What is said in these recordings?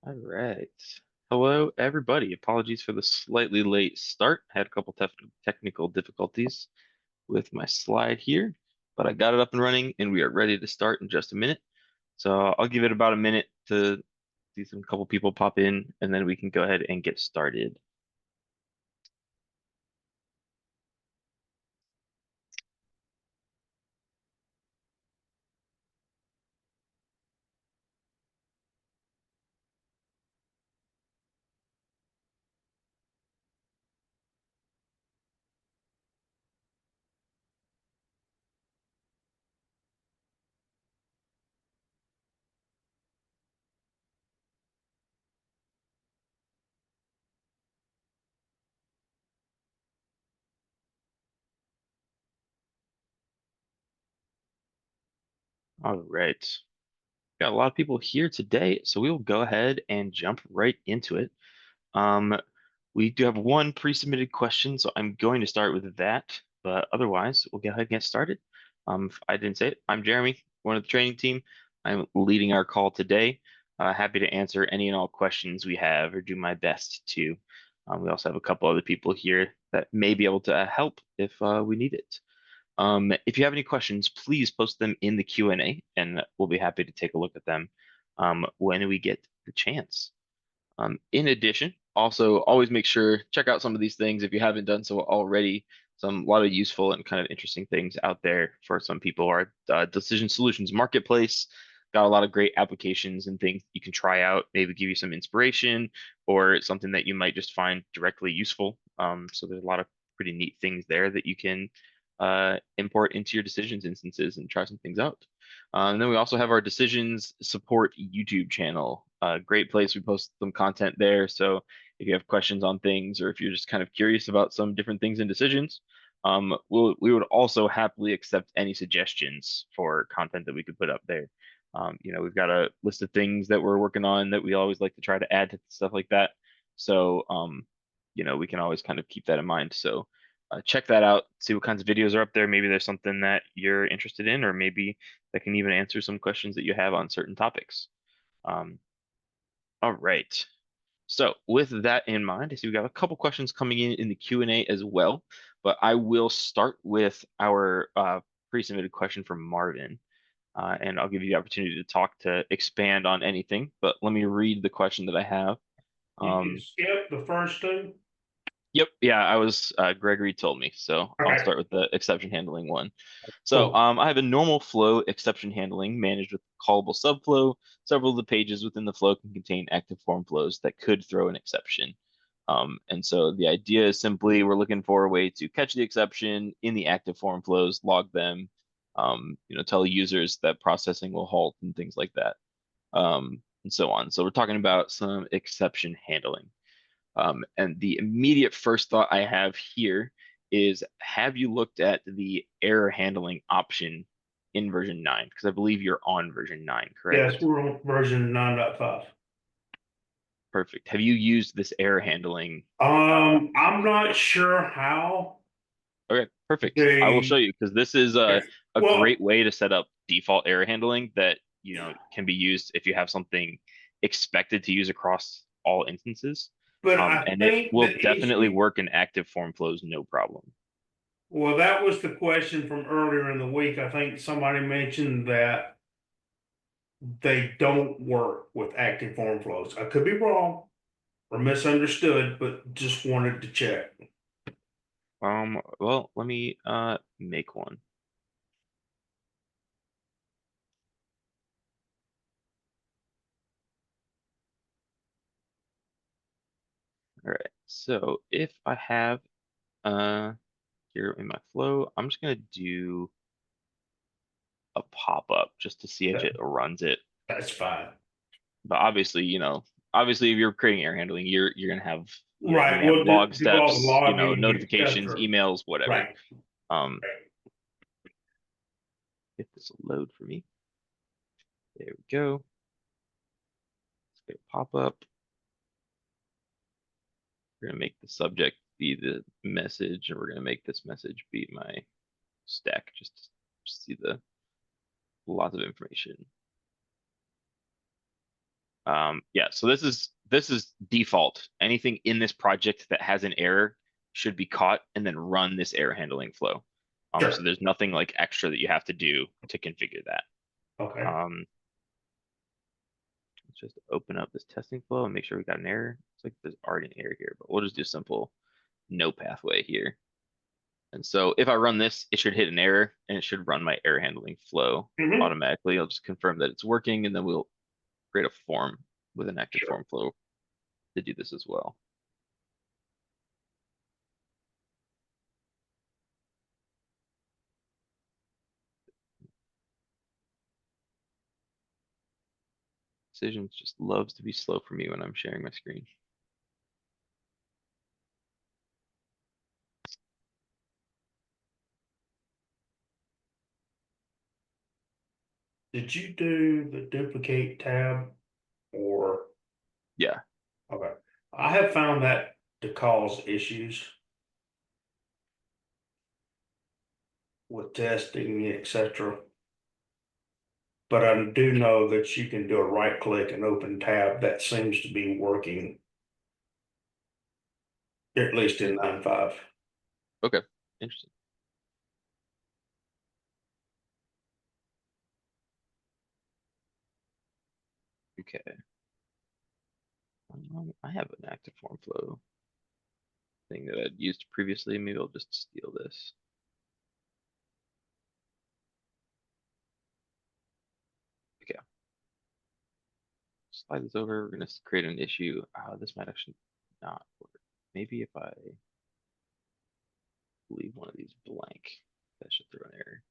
All right. Hello, everybody. Apologies for the slightly late start. I had a couple technical difficulties with my slide here, but I got it up and running, and we are ready to start in just a minute. So I'll give it about a minute to see some couple people pop in, and then we can go ahead and get started. All right. Got a lot of people here today, so we will go ahead and jump right into it. Um, we do have one pre-submitted question, so I'm going to start with that. But otherwise, we'll go ahead and get started. If I didn't say it, I'm Jeremy, one of the training team. I'm leading our call today. Happy to answer any and all questions we have or do my best to. We also have a couple other people here that may be able to help if we need it. If you have any questions, please post them in the Q&A, and we'll be happy to take a look at them when we get the chance. In addition, also always make sure check out some of these things if you haven't done so already. A lot of useful and kind of interesting things out there for some people. Our Decision Solutions Marketplace got a lot of great applications and things you can try out, maybe give you some inspiration or something that you might just find directly useful. So there's a lot of pretty neat things there that you can import into your decisions instances and try some things out. And then we also have our decisions support YouTube channel. Great place. We post some content there. So if you have questions on things or if you're just kind of curious about some different things in decisions, we would also happily accept any suggestions for content that we could put up there. We've got a list of things that we're working on that we always like to try to add to stuff like that. So, we can always kind of keep that in mind. So check that out, see what kinds of videos are up there. Maybe there's something that you're interested in, or maybe that can even answer some questions that you have on certain topics. Um, all right. So with that in mind, I see we got a couple questions coming in the Q&A as well, but I will start with our pre-submitted question from Marvin. And I'll give you the opportunity to talk to expand on anything, but let me read the question that I have. You can skip the first two. Yep, yeah, I was Gregory told me, so I'll Okay, start with the exception handling one. So cool. I have a normal flow exception handling managed with callable subflow. Several of the pages within the flow can contain active form flows that could throw an exception. And so the idea is simply we're looking for a way to catch the exception in the active form flows, log them, tell users that processing will halt and things like that, and so on. So we're talking about some exception handling. And the immediate first thought I have here is, have you looked at the error handling option in version 9? Because I believe you're on version 9, Yes, correct? we're on version 9.5. Perfect. Have you used this error handling? I'm not sure how Okay, perfect. I will show they, you because this is a well, great way to set up default error handling that, can be used if you have something expected to use across all instances. but I And it think will the definitely issue, work in active form flows, no problem. well, that was the question from earlier in the week. I think somebody mentioned that they don't work with active form flows. I could be wrong or misunderstood, but just wanted to check. Well, let me make one. All right. So if I have uh here in my flow, I'm just gonna do a pop-up just to see if That, it runs it. that's fine. But obviously, obviously if you're creating error handling, you're gonna have, you Right. may have Well, log do all the steps, logging. That's notifications, true. emails, whatever. Right. Um, if this will load for me. There we go. Let's get a pop-up. We're gonna make the subject be the message, and we're gonna make this message be my stack, just to see the lots of information. Yeah, so this is default. Anything in this project that has an error should be caught and then run this error handling flow. So Sure. there's nothing like extra that you have to do to configure that. Okay. Um, let's just open up this testing flow and make sure we got an error. It's like there's already an error here, but we'll just do simple no pathway here. And so if I run this, it should hit an error and it should run my error handling flow Hmm. automatically. I'll just confirm that it's working and then we'll create a form with an active Sure. form flow to do this as well. Decisions just loves to be slow for me when I'm sharing my screen. Did you do the duplicate tab or, Yeah, okay. I have found that to cause issues with testing, etc. But I do know that you can do a right click and open tab. That seems to be working, at least in 9.5. okay, interesting. Okay, I have an active form flow thing that I'd used previously. Maybe I'll just steal this. Okay, slide this over. We're gonna create an issue. This might actually not work. Maybe if I leave one of these blank, that should throw an error.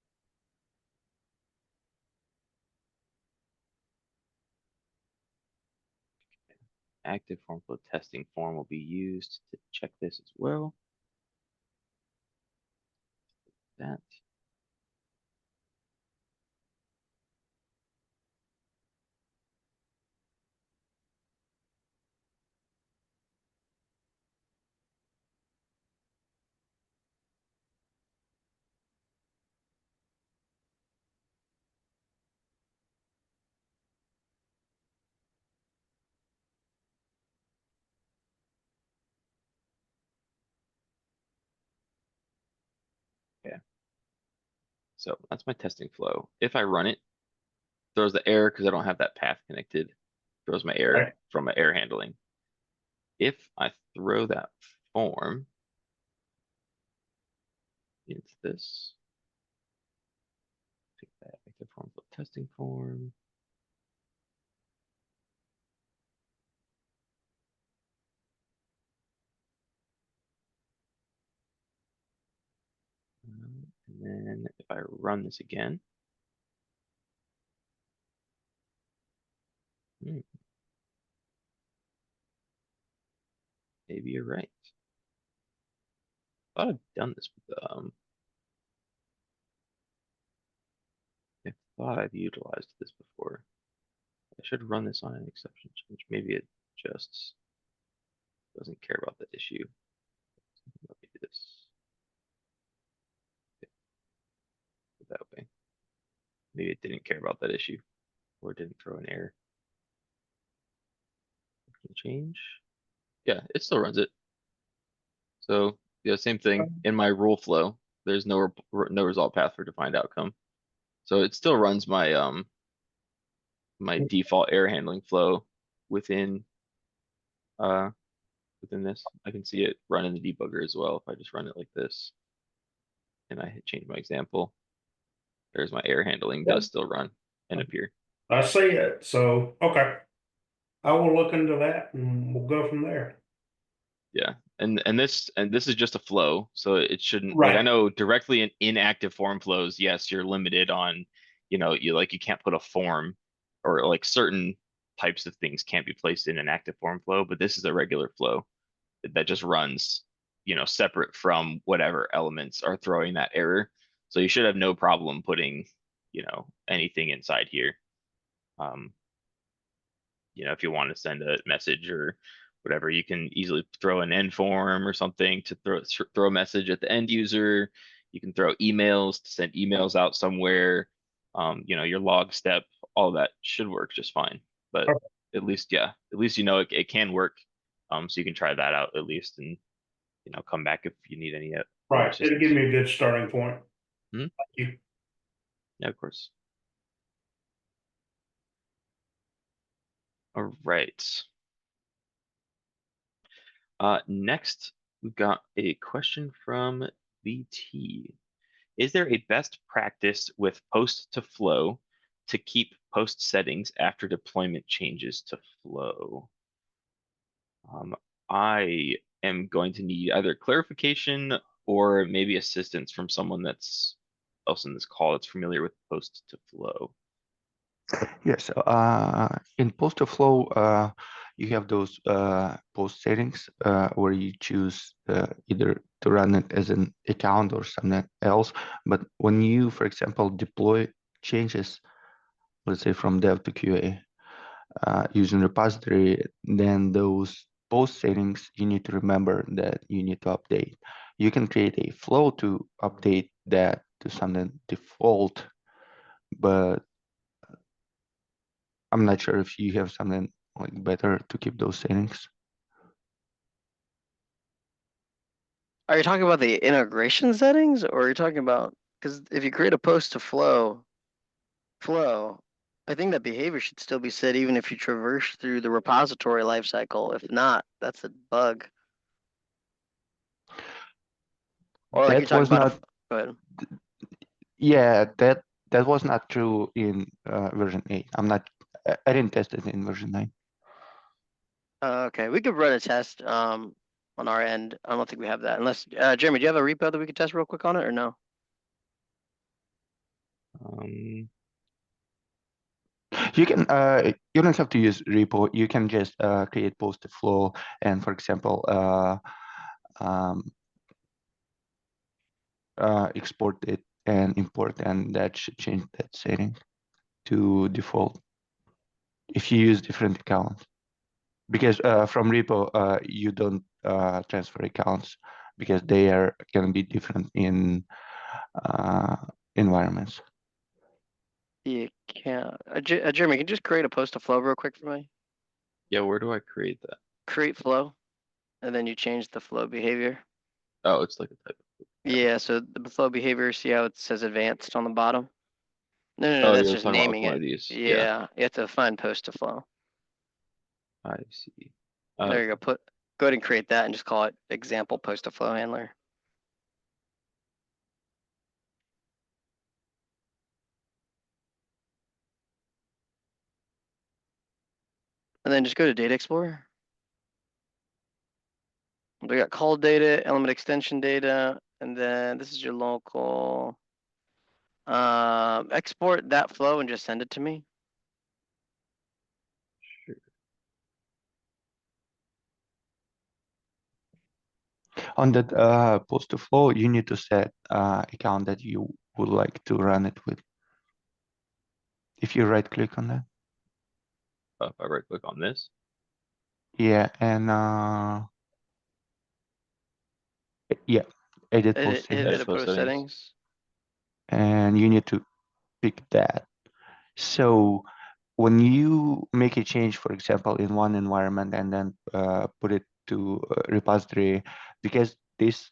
Active form flow testing form will be used to check this as well. That. Okay, so that's my testing flow. If I run it, throws the error because I don't have that path connected. Throws my error Right. from my error handling. If I throw that form into this, pick that active form flow testing form. And then if I run this again, hmm, maybe you're right. I thought I've done this with I thought I've utilized this before. I should run this on an exception change. Maybe it just doesn't care about the issue. Let me do this that way. Maybe it didn't care about that issue or it didn't throw an error. Change. Yeah, it still runs it. So yeah, same thing in my rule flow. There's no result path for defined outcome. So it still runs my my default error handling flow within uh within this. I can see it run in the debugger as well if I just run it like this and I hit change my example. There's my error handling does still run and appear. I see it. So, okay. I will look into that and we'll go from there. Yeah. And this is just a flow, so it shouldn't like I Right. know directly in inactive form flows, yes, you're limited on, you can't put a form or like certain types of things can't be placed in an active form flow, but this is a regular flow that just runs, separate from whatever elements are throwing that error. So you should have no problem putting, anything inside here. Um, if you want to send a message or whatever, you can easily throw an end form or something to throw a message at the end user. You can throw emails to send emails out somewhere. Your log step, all that should work just fine. But at least, yeah, at least it can work. So you can try that out at least, and come back if you need any more Right, it'll give assistance. me a good starting point. Mhm. Thank you. Yeah, of course. All right. Next, we've got a question from VT. Is there a best practice with post to flow to keep post settings after deployment changes to flow? I am going to need either clarification or maybe assistance from someone that's else in this call that's familiar with post to flow. Yes, in post to flow, you have those post settings where you choose either to run it as an account or something else. But when you, for example, deploy changes, let's say from dev to QA, using repository, then those post settings, you need to remember that you need to update. You can create a flow to update that to something default, but I'm not sure if you have something like better to keep those settings. Are you talking about the integration settings, or are you talking about, because if you create a post to flow, I think that behavior should still be set even if you traverse through the repository lifecycle. If not, that's a bug. Or like you're That talking was about not, go ahead. yeah, that was not true in version 8. I didn't test it in version 9. Okay, we could run a test on our end. I don't think we have that. Unless Jeremy, do you have a repo that we could test real quick on it or no? Um, You can you don't have to use repo. You can just create post to flow and, for example, um, export it and import, and that should change that setting to default if you use different accounts. Because from repo, you don't transfer accounts because they are can be different in environments. You can't. Jeremy, can you just create a post to flow real quick for me? yeah, where do I create that? Create flow, and then you change the flow behavior. Oh, it's like a type of. Yeah, so the flow behavior, see how it says advanced on the bottom? No, Oh, that's you're just talking about naming one of it. these. Yeah, Yeah, you have to find post to flow. I see. There you go. Go ahead and create that and just call it example post to flow handler. And then just go to Data Explorer. We got call data, element extension data, and then this is your local. Export that flow and just send it to me. Sure. On that post to flow, you need to set account that you would like to run it with. If you right click on that. If I right click on this. Yeah, and yeah, edit post Hit settings. Edit the post post settings. settings. And you need to pick that. So when you make a change, for example, in one environment and then put it to repository, because this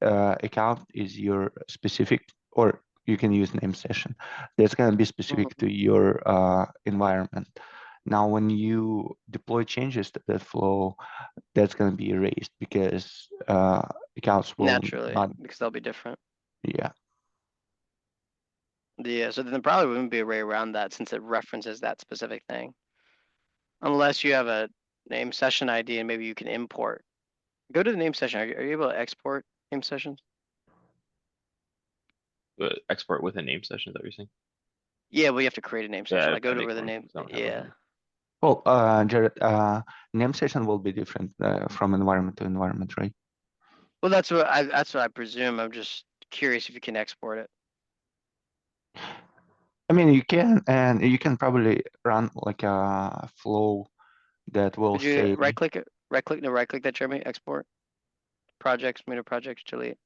account is your specific, or you can use name session, that's going to be specific to your environment. Now, when you deploy changes to that flow, that's going to be erased because accounts will Naturally, not, because they'll be different. yeah. Yeah, so then there probably wouldn't be a way around that since it references that specific thing. Unless you have a name session ID and maybe you can import. Go to the name session. Are you able to export name sessions? Export with a name session. Is that what you're saying? Yeah, well, you have to create a name session. Yeah, Like go I to make where the one. name. 'Cause I don't have one Yeah. here. Well, Jared, name session will be different from environment to environment, right? Well, that's what I presume. I'm just curious if you can export it. I mean, you can, and you can probably run like a flow that will Could you say, right click it? Right click that, Jeremy. Export projects, move to projects, delete.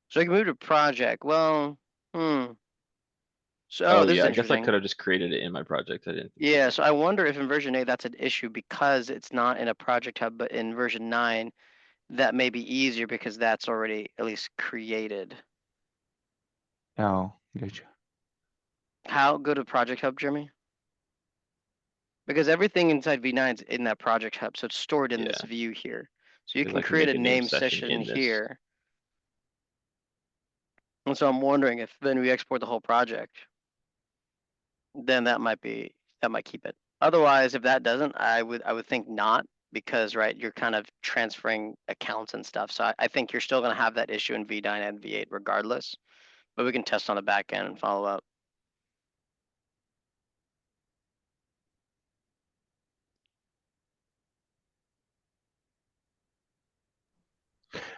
So I can move to project. Well, So So, Oh, this is yeah, I guess I interesting. could have just created it in my project. I didn't. think Yeah, about so I wonder if in version 8 that's an issue because it's not in a project hub, but in version 9, that may be easier because that's already at least created. Oh, gotcha. How go to project hub, Jeremy? Because everything inside V9 is in that project hub, so it's stored in this Yeah. view here. So you 'Cause can I can create make a a name name session session in this. here. And so I'm wondering if then we export the whole project, then that might keep it. Otherwise, if that doesn't, I would think not, because right, you're kind of transferring accounts and stuff. So I think you're still gonna have that issue in V9 and V8 regardless. But we can test on the back end and follow up.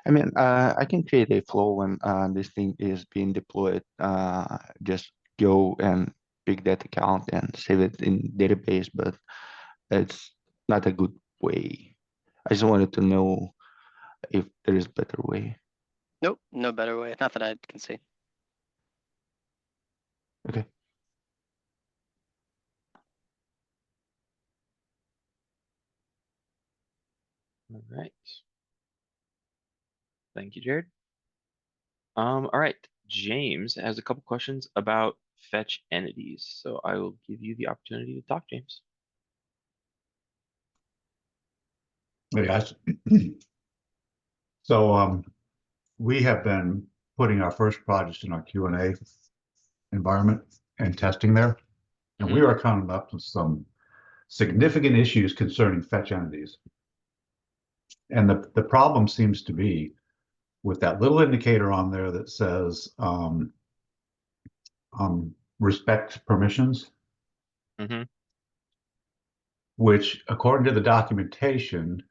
I mean, I can create a flow when this thing is being deployed. Just go and pick that account and save it in database, but it's not a good way. I just wanted to know if there is a better way. Nope, no better way. Not that I can see. Okay. All right. Thank you, Jared. All right. James has a couple questions about fetch entities. So I will give you the opportunity to talk, James. Hey guys. So we have been putting our first projects in our Q&A environment and testing there. And we are coming up with some significant issues concerning fetch entities. And the problem seems to be with that little indicator on there that says respect permissions, which according to the documentation,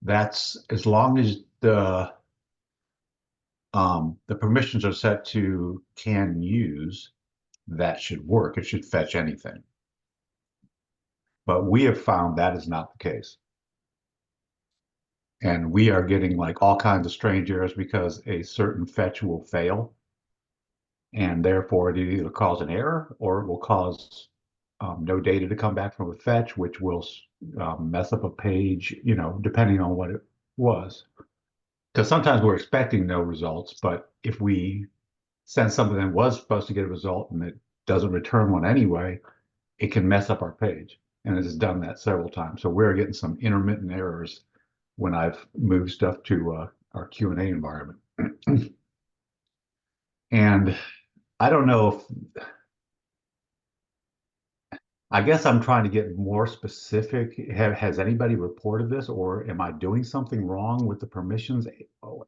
that's as long as the permissions are set to can use, that should work. It should fetch anything. But we have found that is not the case. And we are getting like all kinds of strange errors because a certain fetch will fail. And therefore it either cause an error or it will cause no data to come back from a fetch, which will mess up a page, you know, depending on what it was. Because sometimes we're expecting no results, but if we send something that was supposed to get a result and it doesn't return one anyway, it can mess up our page. And it has done that several times. So we're getting some intermittent errors when I've moved stuff to our Q&A environment. And I don't know if, I guess I'm trying to get more specific. Has anybody reported this, or am I doing something wrong with the permissions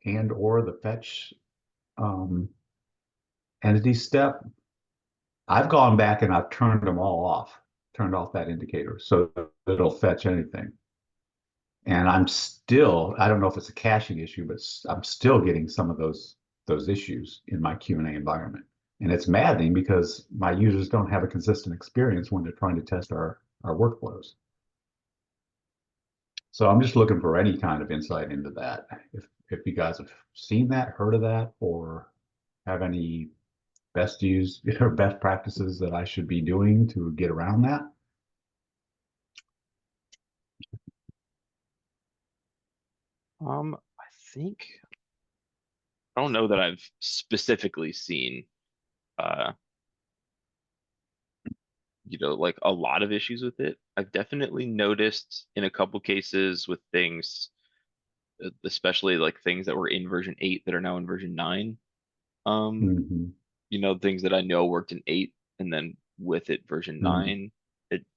and or the fetch entity step? I've gone back and I've turned them all off, turned off that indicator so that it'll fetch anything. And I'm still, I don't know if it's a caching issue, but I'm still getting some of those issues in my Q&A environment. And it's maddening because my users don't have a consistent experience when they're trying to test our workflows. So I'm just looking for any kind of insight into that. If you guys have seen that, heard of that, or have any best use or best practices that I should be doing to get around that. I think I don't know that I've specifically seen you know, like a lot of issues with it. I've definitely noticed in a couple cases with things, especially like things that were in version 8 that are now in version 9. You know, things that I know worked in 8 and then with it version 9,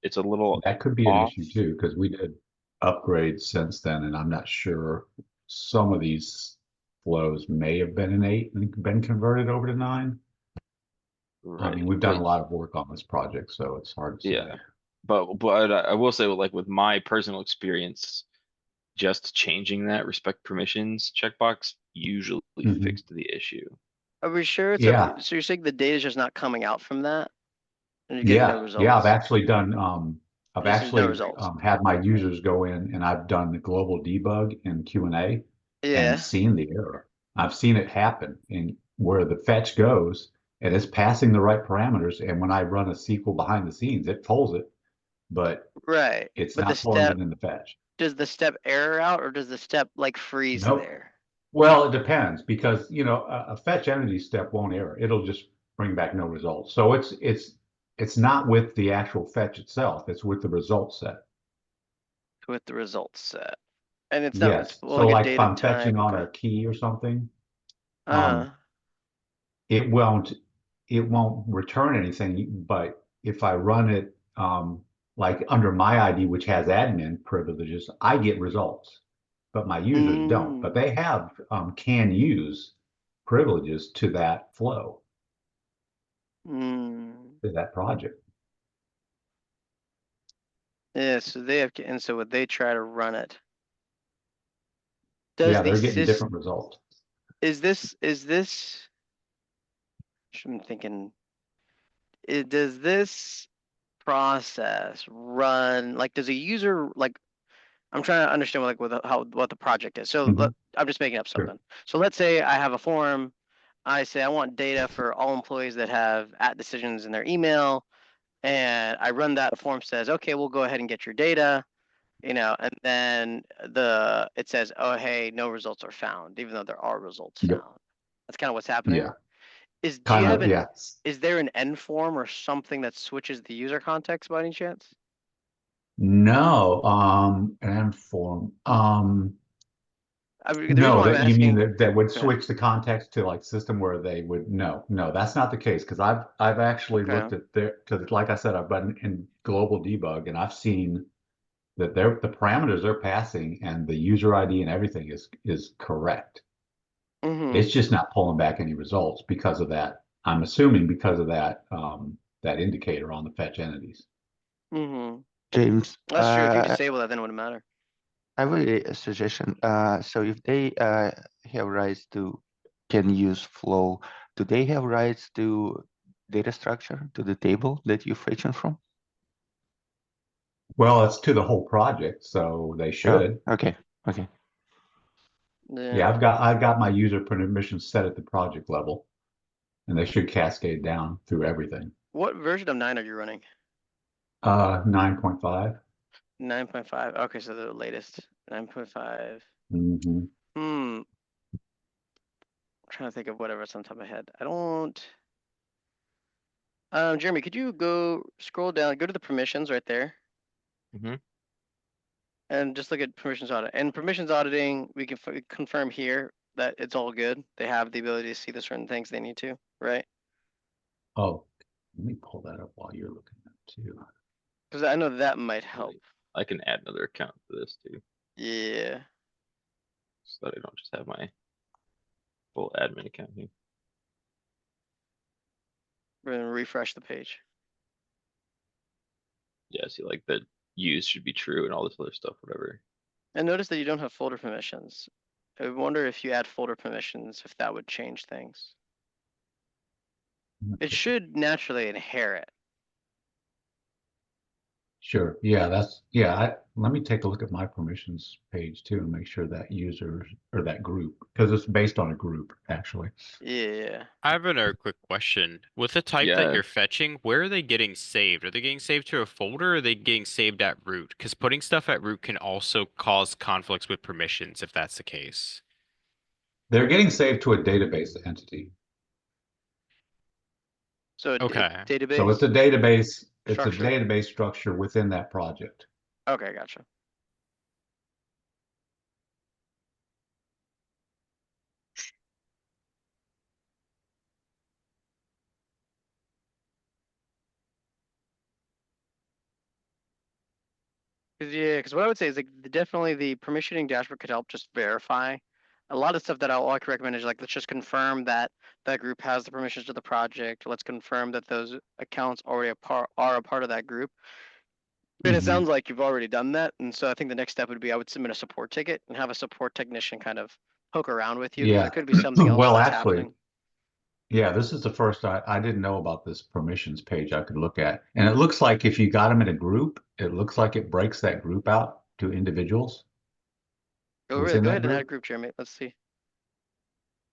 it's a little That could be an off. issue too, because we did upgrades since then, and I'm not sure some of these flows may have been in 8 and been converted over to 9. I mean, we've done a lot of work on this project, so it's hard to Yeah, say. but I will say, like with my personal experience, just changing that respect permissions checkbox usually fixed the issue. Are we sure it's Yeah. so you're saying the data is just not coming out from that? And you're getting no results? Yeah, I've actually done I've Just actually no results. had my users go in and I've done the global debug in Q&A Yeah. and seen the error. I've seen it happen in where the fetch goes and it's passing the right parameters. And when I run a SQL behind the scenes, it pulls it, but Right, it's but the not pulling step, it in the fetch. does the step error out or does the step like freeze Nope. there? Well, it depends because a fetch entity step won't error. It'll just bring back no results. So it's not with the actual fetch itself. It's with the result set. With the results set? And it's not, Yes. well, So like a like if data I'm type, fetching on okay. a key or something, Uh, it won't return anything. But if I run it like under my ID, which has admin privileges, I get results, but my users don't. But they have can use privileges to that flow, to that project. yeah, so they have, and so would they try to run it? Does Yeah, the they're getting sys, different results. is this, I'm thinking, does this process run, like, does a user, like, I'm trying to understand what the project is. So Mhm. I'm just making up Sure. something. So let's say I have a form. I say I want data for all employees that have @decisions in their email. And I run that form, says, okay, we'll go ahead and get your data, and then it says, oh, hey, no results are found, even though there are results Yep. found. That's kind of what's happening. Yeah, Do you kind have of. Yeah. is there an end form or something that switches the user context by any chance? No, and form. The reason No, why I'm that you mean asking, that would go ahead. switch the context to like system where they would no, that's not the case because I've actually Okay. looked at their because like I said, I've been in global debug and I've seen that the parameters they're passing and the user ID and everything is correct. It's just not pulling back any results because of that. I'm assuming because of that that indicator on the fetch entities. James, That's true. If you disable that, then it wouldn't matter. I have a suggestion. So if they have rights to can use flow, do they have rights to data structure, to the table that you're fetching from? Well, it's to the whole project, so they should. Okay. Okay. Yeah, I've got my user permissions set at the project level, and they should cascade down through everything. What version of 9 are you running? 9.5. 9.5. Okay, so the latest 9.5. Mm-hmm. I'm trying to think of whatever's on top of my head. I don't. Jeremy, could you scroll down, go to the permissions right there, Mhm. and just look at permissions audit. And permissions auditing, we can confirm here that it's all good. They have the ability to see the certain things they need to, right? Oh, let me pull that up while you're looking at it too. Because I know that might help. I can add another account to this too, Yeah. so that I don't just have my full admin account here. We're gonna refresh the page. Yeah, see, like the use should be true and all this other stuff, whatever. And notice that you don't have folder permissions. I wonder if you add folder permissions, if that would change things. It should naturally inherit. Sure. Yeah, let me take a look at my permissions page too and make sure that user or that group, because it's based on a group actually. Yeah. I have another quick question. With the type that Yeah. you're fetching, where are they getting saved? Are they getting saved to a folder or are they getting saved at root? Because putting stuff at root can also cause conflicts with permissions if that's the case. They're getting saved to a database entity. So Okay. database. So it's a database, Structure. database structure within that project. Okay, gotcha. Because what I would say is like definitely the permissioning dashboard could help just verify. A lot of stuff that I like to recommend is like, let's just confirm that that group has the permissions to the project. Let's confirm that those accounts already are a part of that group. And it Mhm. sounds like you've already done that. And so I think the next step would be I would submit a support ticket and have a support technician kind of poke around with you. Because Yeah. there could be something else Well, that's actually, happening. yeah, this is the first I didn't know about this permissions page I could look at. And it looks like if you got them in a group, it looks like it breaks that group out to individuals. Oh, really? within Go that ahead and add a group. group, Jeremy. Let's see.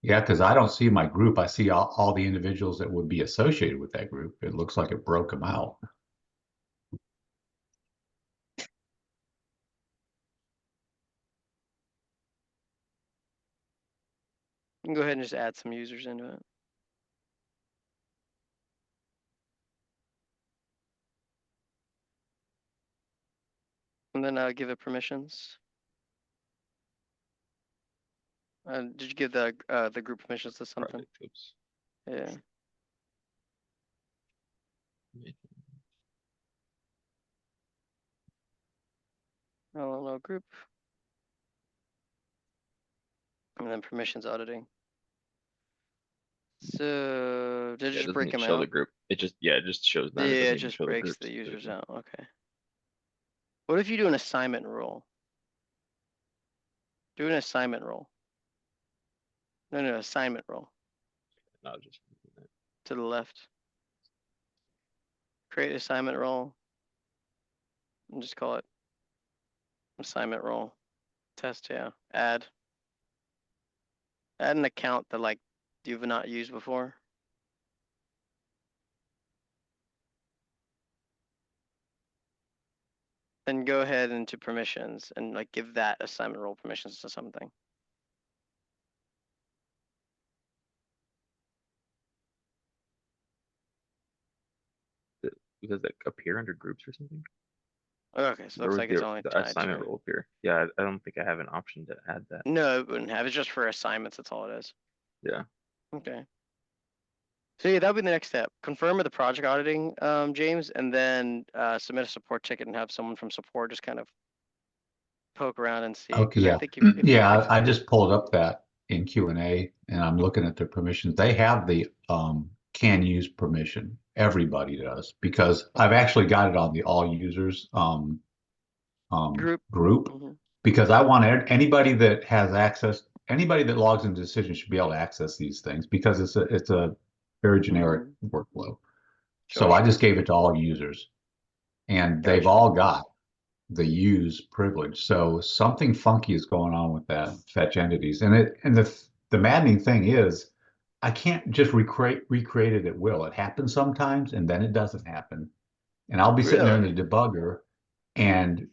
Yeah, because I don't see my group. I see all the individuals that would be associated with that group. It looks like it broke them out. You can go ahead and just add some users into it. And then give it permissions. Did you give the group permissions to something? Project, oops. Yeah. No group. And then permissions auditing. So did Yeah, you it just break doesn't them show the out? group. It just shows that. Yeah, It it doesn't even just show the breaks groups. the users out. Okay. What if you do an assignment rule? Do an assignment rule. No, assignment rule No, just to the left. Create assignment role. And just call it assignment role. Test, yeah. Add. Add an account that like you've not used before. Then go ahead into permissions and like give that assignment role permissions to something. does that appear under groups or something? Okay, so it Where looks would like it's only the tied assignment to. role appear? Yeah, I don't think I have an option to add that. No, it wouldn't have. It's just for assignments. That's all it is. Yeah. Okay. So yeah, that'll be the next step. Confirm with the project auditing, James, and then submit a support ticket and have someone from support just kind of poke around and see. 'Cause Okay, I yeah. think if you Yeah, fix I it, just pulled up that in Q&A and I'm looking at their permissions. They have the can use permission. Everybody does because I've actually got it on the all users group. group Mhm. because I want anybody that has access, anybody that logs into Decision should be able to access these things because it's a very generic workflow. So I Sure. just gave it to all users and they've Gotcha. all got the use privilege. So something funky is going on with that fetch entities. And the maddening thing is I can't just recreate it at will. It happens sometimes and then it doesn't happen. And I'll be sitting there in Really? the debugger and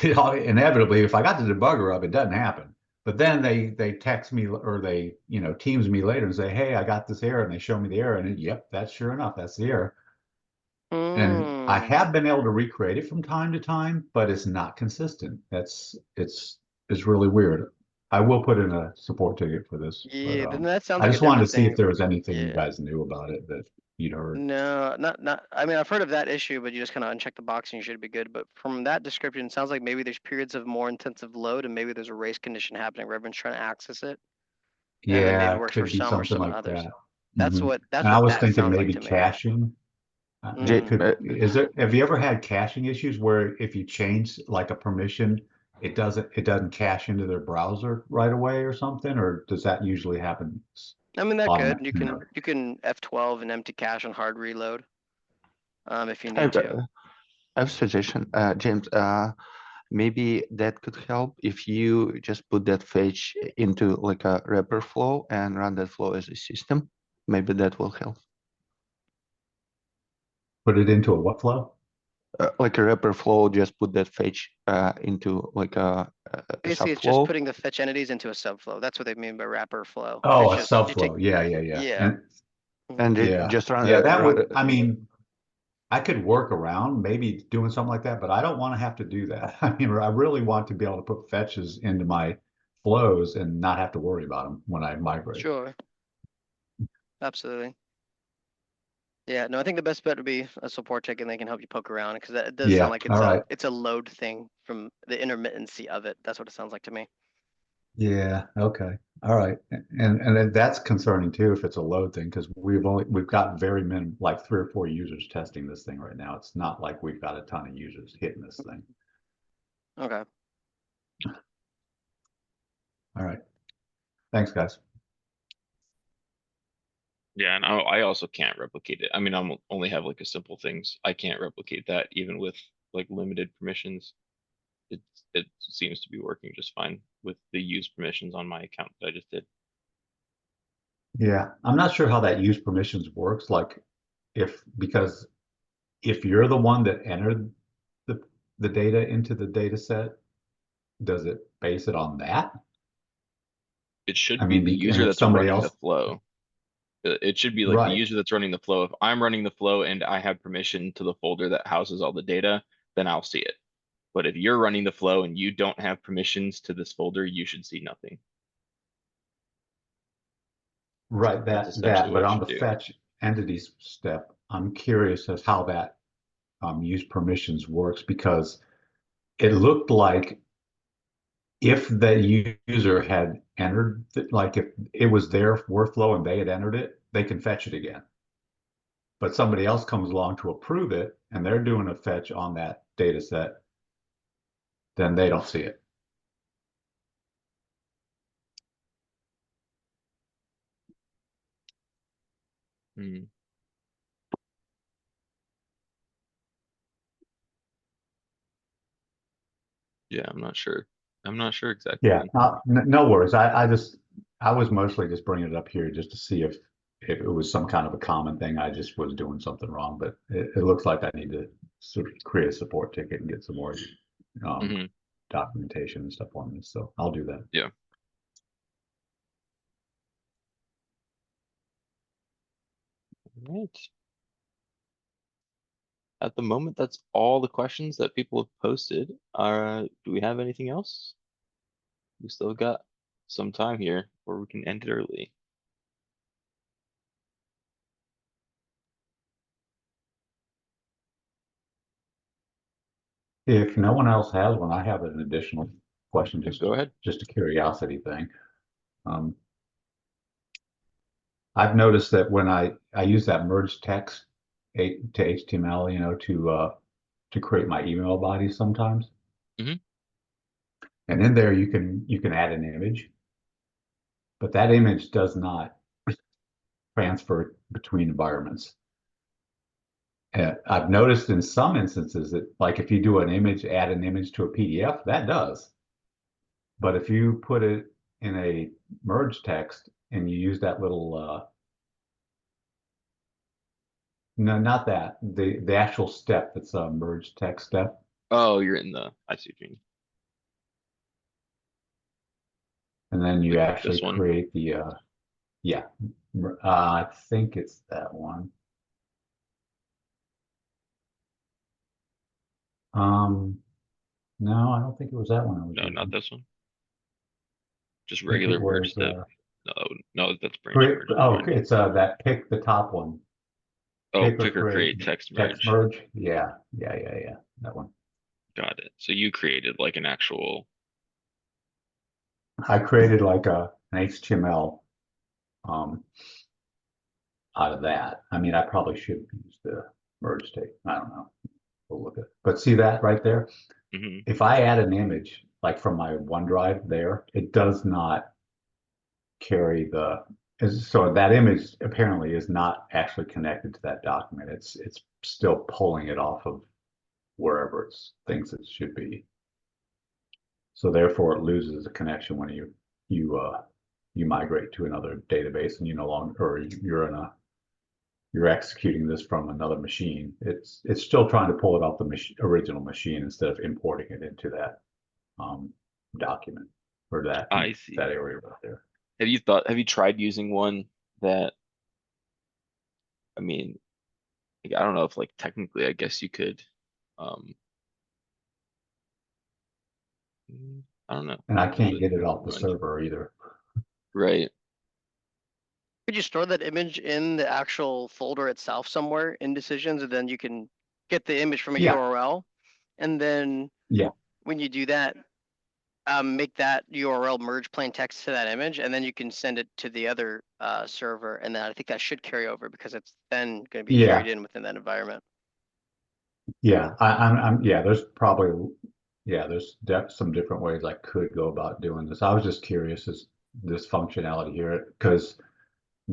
inevitably if I got the debugger up, it doesn't happen. But then they text me or they, teams me later and say, hey, I got this error, and they show me the error, and yep, that's sure enough, that's the error. And I Mm. have been able to recreate it from time to time, but it's not consistent. It's really weird. I will put in a support ticket for this, but Yeah, then that sounds I like a just wanted to different see if thing. there was anything you Yeah. guys knew about it that you'd heard. No, not. I mean, I've heard of that issue, but you just kind of uncheck the box and you should be good. But from that description, it sounds like maybe there's periods of more intensive load, and maybe there's a race condition happening where everyone's trying to access it, and then maybe Yeah, it it works for could be some or something some like others. that. That's Mhm. what And I was that thinking sounds like maybe to me. caching. Jay, Mm. Have you ever had caching issues where if you change like a permission, it doesn't cache into their browser right away or something, or does that usually happen I mean, that could. automatically? You can F12 and empty cache on hard reload, if you I need have, to. I have a suggestion, James. Maybe that could help if you just put that fetch into like a wrapper flow and run that flow as a system. Maybe that will help. Put it into a what flow? Like a wrapper flow, just put that fetch into like a Basically, it's just subflow. putting the fetch entities into a subflow. That's what they mean by wrapper flow. Oh, It's a just you take. subflow. Yeah. Yeah. And Yeah, just run, yeah, that run would, I mean, I could work around maybe doing something like that, but I don't want to have to do that. I mean, I really want to be able to put fetches into my flows and not have to worry about them when I migrate. Sure. Absolutely. Yeah, no, I think the best bet would be a support ticket and they can help you poke around because that it does Yeah, sound like all right. it's a load thing from the intermittency of it. That's what it sounds like to me. Yeah, okay. All right. And then that's concerning too if it's a load thing because we've got very minimal, like 3 or 4 users testing this thing right now. It's not like we've got a ton of users hitting this thing. Okay. All right. Thanks, guys. Yeah, and I also can't replicate it. I mean, I'm only have like a simple things. I can't replicate that even with like limited permissions. It seems to be working just fine with the use permissions on my account that I just did. Yeah, I'm not sure how that use permissions works, like because if you're the one that entered the data into the data set, does it base it on that? It I should be mean, the and user if that's somebody running the else, flow. It should be like the right, user that's running the flow. If I'm running the flow and I have permission to the folder that houses all the data, then I'll see it. But if you're running the flow and you don't have permissions to this folder, you should see nothing. right, That's that, essentially what but it on should the do. fetch entities step, I'm curious as how that use permissions works, because it looked like if the user had entered, like if it was their workflow and they had entered it, they can fetch it again. But somebody else comes along to approve it and they're doing a fetch on that data set, then they don't see it. Hmm. Yeah, I'm not sure. I'm not sure exactly. Yeah, no worries. I was mostly just bringing it up here just to see if it was some kind of a common thing. I just was doing something wrong, but it looks like I need to sort of create a support ticket and get some more Mhm. documentation and stuff on this. So I'll do that. Yeah. All right. At the moment, that's all the questions that people have posted. Do we have anything else? We still got some time here where we can end it early. If no one else has one, I have an additional question, Yeah, go ahead. just a curiosity thing. I've noticed that when I use that merge text to HTML, you know, to create my email body sometimes. Mhm. And in there you can add an image, but that image does not transfer between environments. And I've noticed in some instances that, like, if you do add an image to a PDF, that does. But if you put it in a merge text and you use that little no, not that, the actual step that's a merge text step. Oh, you're in the, I see what you mean. And then you Like actually this one. create the yeah, I think it's that one. No, I don't think it was that one I was No, not using. this one. Just I think it regular merge was step. No, that's branch merge. Never oh, mind. it's that pick the top one. Oh, Pick or pick or create create text text merge. merge. Yeah, that one. Got it. So you created like an actual. I created like an HTML um out of that. I mean, I probably should use the merge state. I don't know. We'll look at it. But see that right there? Mhm. If I add an image like from my OneDrive there, it does not carry so that image apparently is not actually connected to that document. It's still pulling it off of wherever it thinks it should be. So therefore it loses a connection when you migrate to another database and you no longer, or you're executing this from another machine. It's still trying to pull it off the original machine instead of importing it into that document or that I see. area right there. Have you tried using one that, I mean, like, I don't know if like technically, I guess you could, um, I don't know. And I How to can't get it off the run. server either. Right. Could you store that image in the actual folder itself somewhere in decisions, and then you can get the image from a Yeah. URL? And then Yeah. when you do that, make that URL merge plain text to that image, and then you can send it to the other server. And then I think that should carry over because it's then going to be Yeah. carried in within that environment. Yeah, I'm yeah, there's probably, yeah, there's some different ways I could go about doing this. I was just curious as this functionality here, because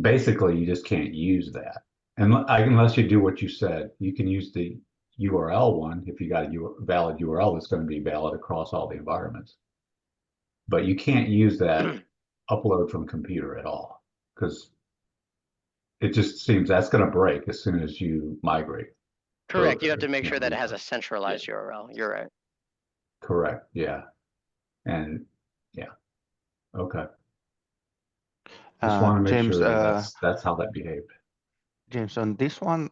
basically you just can't use that. And unless you do what you said, you can use the URL one if you got a valid URL that's going to be valid across all the environments. But you can't use that upload from computer at all, because it just seems that's gonna break as soon as you migrate. Correct, you Or, have to make you sure know, that it has a restart. centralized URL, you're right. Correct, yeah. And, yeah, okay. Just want to make James, sure that's how that behaved. James, on this one,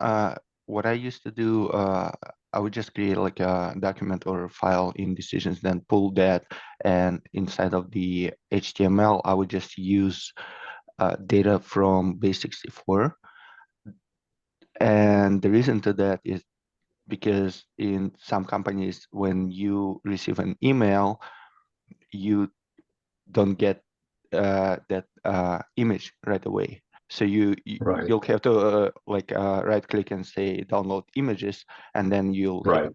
what I used to do, I would just create like a document or file in decisions, then pull that, and inside of the HTML, I would just use data from base64. And the reason to that is because in some companies, when you receive an email, you don't get that image right away. So Right. you'll have to right click and say download images, and then you'll Right. have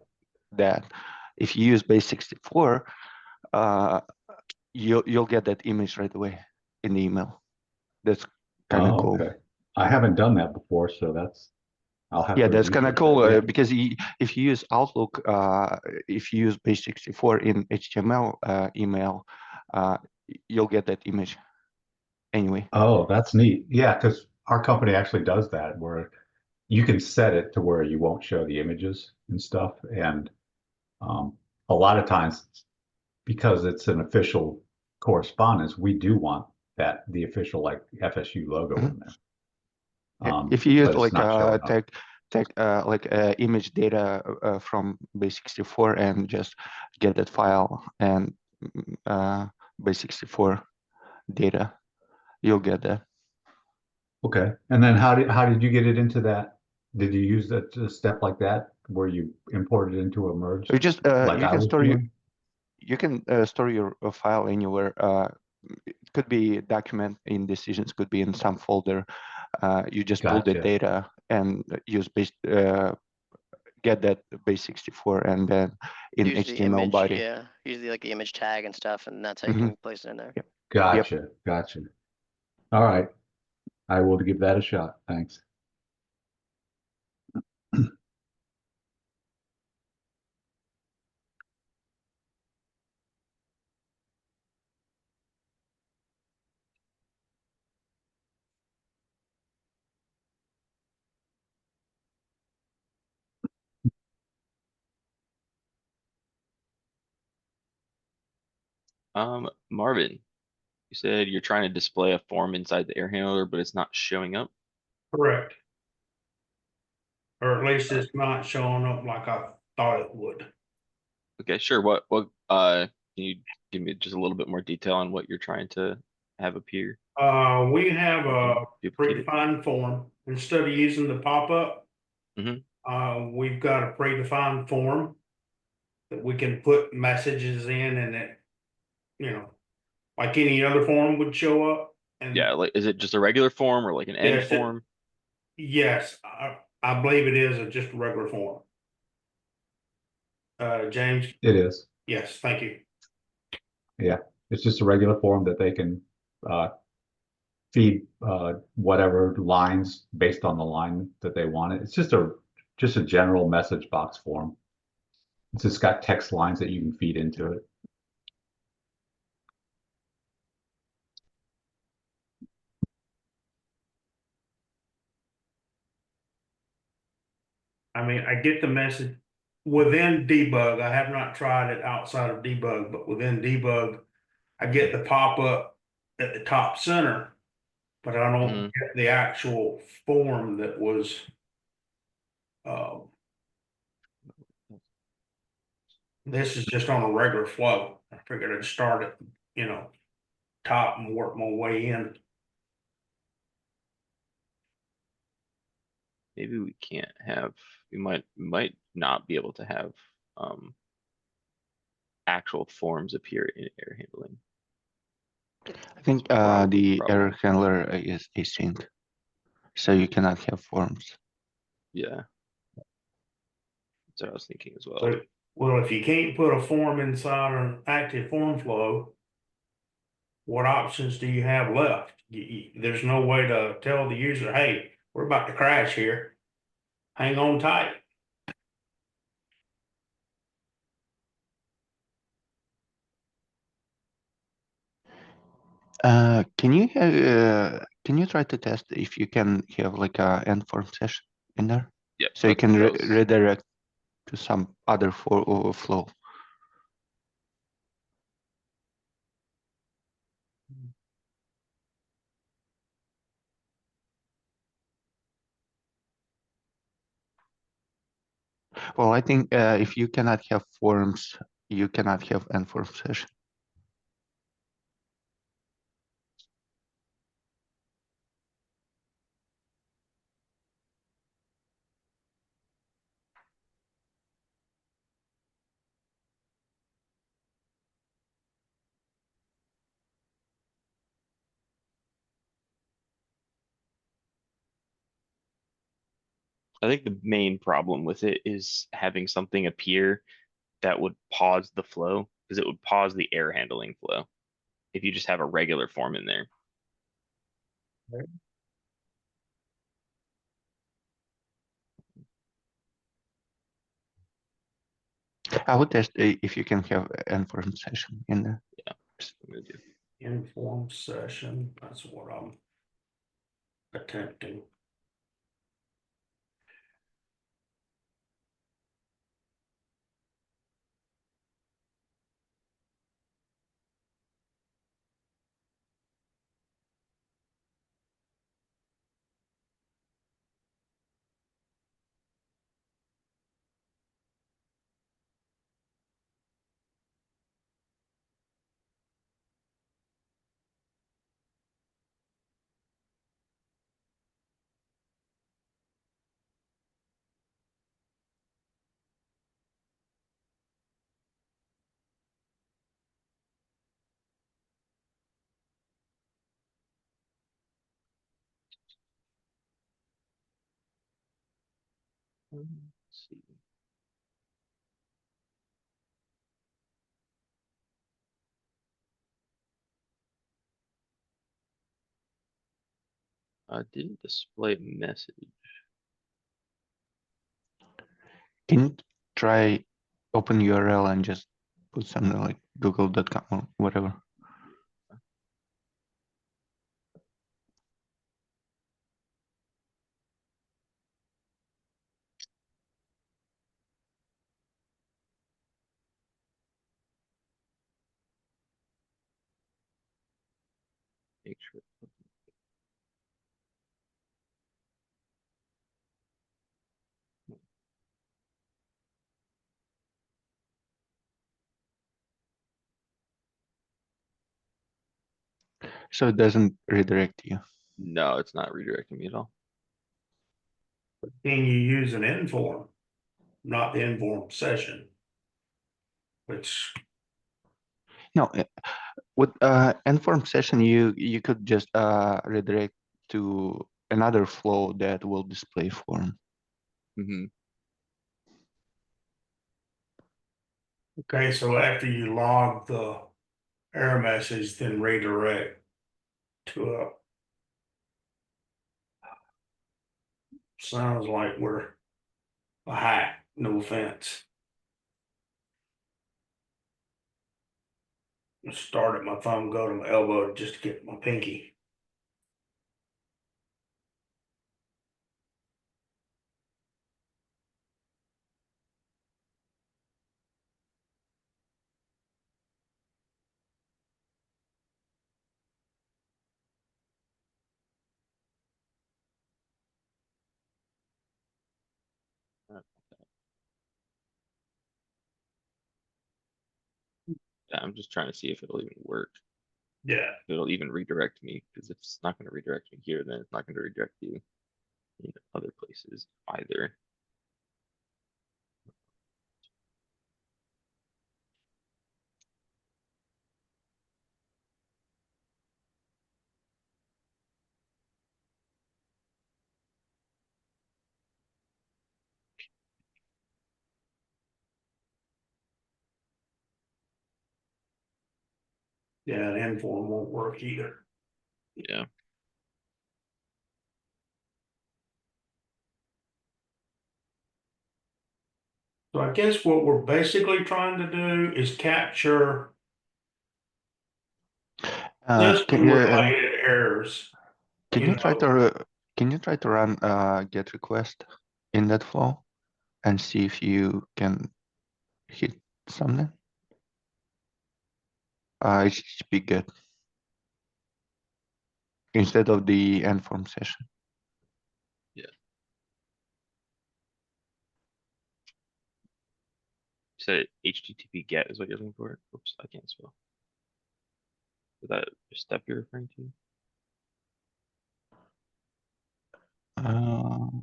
that. If you use base64, you'll get that image right away in the email. That's kind of Oh, cool. okay. I haven't done that before, so I'll have Yeah, to that's kind of research cool that. Yeah. because if you use Outlook, if you use base64 in HTML email, you'll get that image anyway. Oh, that's neat. Yeah, because our company actually does that where you can set it to where you won't show the images and stuff. And a lot of times, because it's an official correspondence, we do want the official like FSU logo Mhm. in there. If you use But it's like not showing up. image data from base64 and just get that file and base64 data, you'll get that. Okay. And then how did you get it into that? Did you use a step like that where you import it into a merge You just like you I can was store doing? you can store your file anywhere. It could be document in decisions, could be in some folder. You just pull the Gotcha. data and use get that base64 and then in Use the HTML image, body. yeah, use the image tag and stuff, and that's how you Mhm. can place it in there. Yep. Gotcha. Gotcha. All right. I will give that a shot. Thanks. Marvin, you said you're trying to display a form inside the air handler, but it's not showing up. Correct. Or at least it's not showing up like I thought it would. Okay, sure. Can you give me just a little bit more detail on what you're trying to have appear? We have a Duplicate it. predefined form. Instead of using the pop-up, Mhm. we've got a predefined form that we can put messages in, and it, like any other form would show up. And Yeah, like is it just a regular form or like an end Yes, form? yes, I believe it is just a regular form. James, It is. yes, thank you. Yeah. It's just a regular form that they can feed whatever lines based on the line that they want it. It's just a general message box form. It's just got text lines that you can feed into it. I mean, I get the message within debug. I have not tried it outside of debug, but within debug, I get the pop-up at the top center, but I don't Mhm. get the actual form that was this is just on a regular flow. I figured I'd start at, top and work my way in. Maybe we can't have. We might not be able to have actual forms appear in air handling. I think Probably the problem. error handler is async, so you cannot have forms. Yeah. That's what I was thinking as well. But, well, if you can't put a form inside an active form flow, what options do you have left? There's no way to tell the user, hey, we're about to crash here. Hang on tight. Can you Can you try to test if you can have like a end form session in there? Yep. So you can goes- redirect to some other flow. Well, I think if you cannot have forms, you cannot have end form session. I think the main problem with it is having something appear that would pause the flow because it would pause the air handling flow if you just have a regular form in there. I would test if you can have end form session in there. That's what I'm gonna do. Inform session, that's what I'm attempting. Let's see. Didn't display message. Can you try open URL and just put something like google.com or whatever? Make sure. So it doesn't redirect you. No, it's not redirecting me at all. Can you use an inform? Not the inform session. Which, No, with end form session, you could just redirect to another flow that will display form. Mm-hmm. okay, so after you log the error message, then redirect to a. Sounds like we're a hack, no offense. I start at my thumb, go to my elbow just to get my pinky. Yeah, I'm just trying to see if it'll even work. Yeah, It'll even redirect me because if it's not going to redirect me here, then it's not going to redirect you in other places either. yeah, an inform won't work either. Yeah. So I guess what we're basically trying to do is capture Can you, system related errors. Can You you try know- to run get request in that flow and see if you can hit something? It should be good. Instead of the end form session. So HTTP GET is what you're looking for. Oops, I can't spell. Is that a step you're referring to? Uh,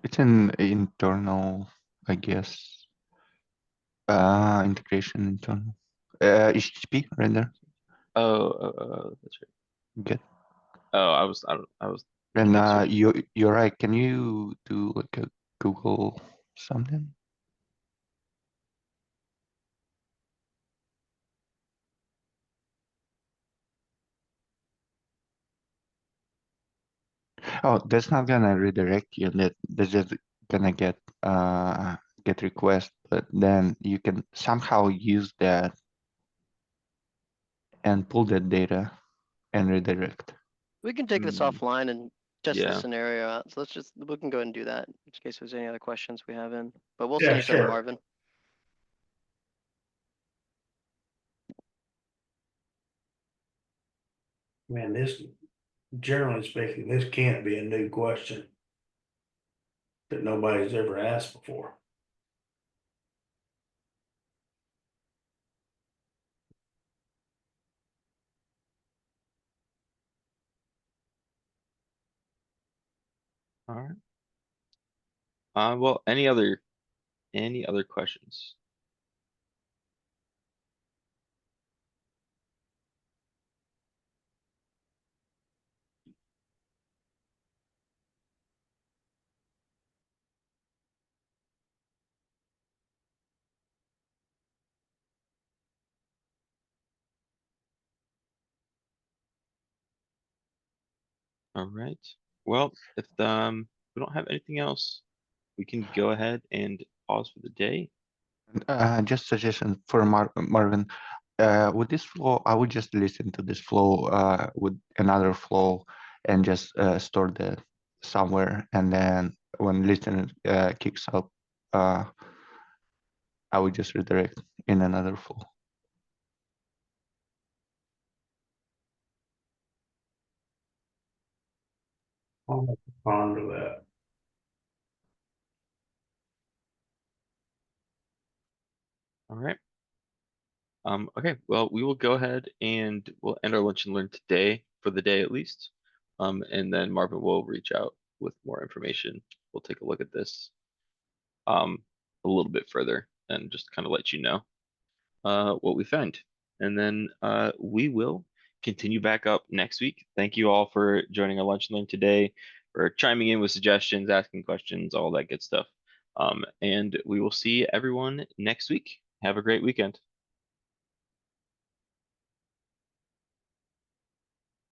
it's an internal, I guess. Integration internal. HTTP right there. That's right. Good. Oh, I was And Yes, sir. you're right. Can you do like a Google something? Oh, that's not gonna redirect you. That's just gonna get request, but then you can somehow use that and pull that data and redirect. We can take this Hmm. offline and test the Yeah. scenario out. So we can go ahead and do that in case there's any other questions we have in, but we'll Yeah, finish that, sure. Marvin. Man, this, generally speaking, this can't be a new question that nobody's ever asked before. All right. Well, any other questions? All right. Well, if we don't have anything else, we can go ahead and pause for the day. Just suggestion for Marvin. With this flow, I would just listen to this flow with another flow and just store that somewhere. And then when listener kicks up, I would just redirect in another flow. I'll have to ponder that. All right. Okay, well, we will go ahead and we'll end our lunch and learn today for the day at least. And then Marvin will reach out with more information. We'll take a look at this a little bit further and just kind of let you know what we find. And then we will continue back up next week. Thank you all for joining our lunch and learn today, for chiming in with suggestions, asking questions, all that good stuff. And we will see everyone next week. Have a great weekend.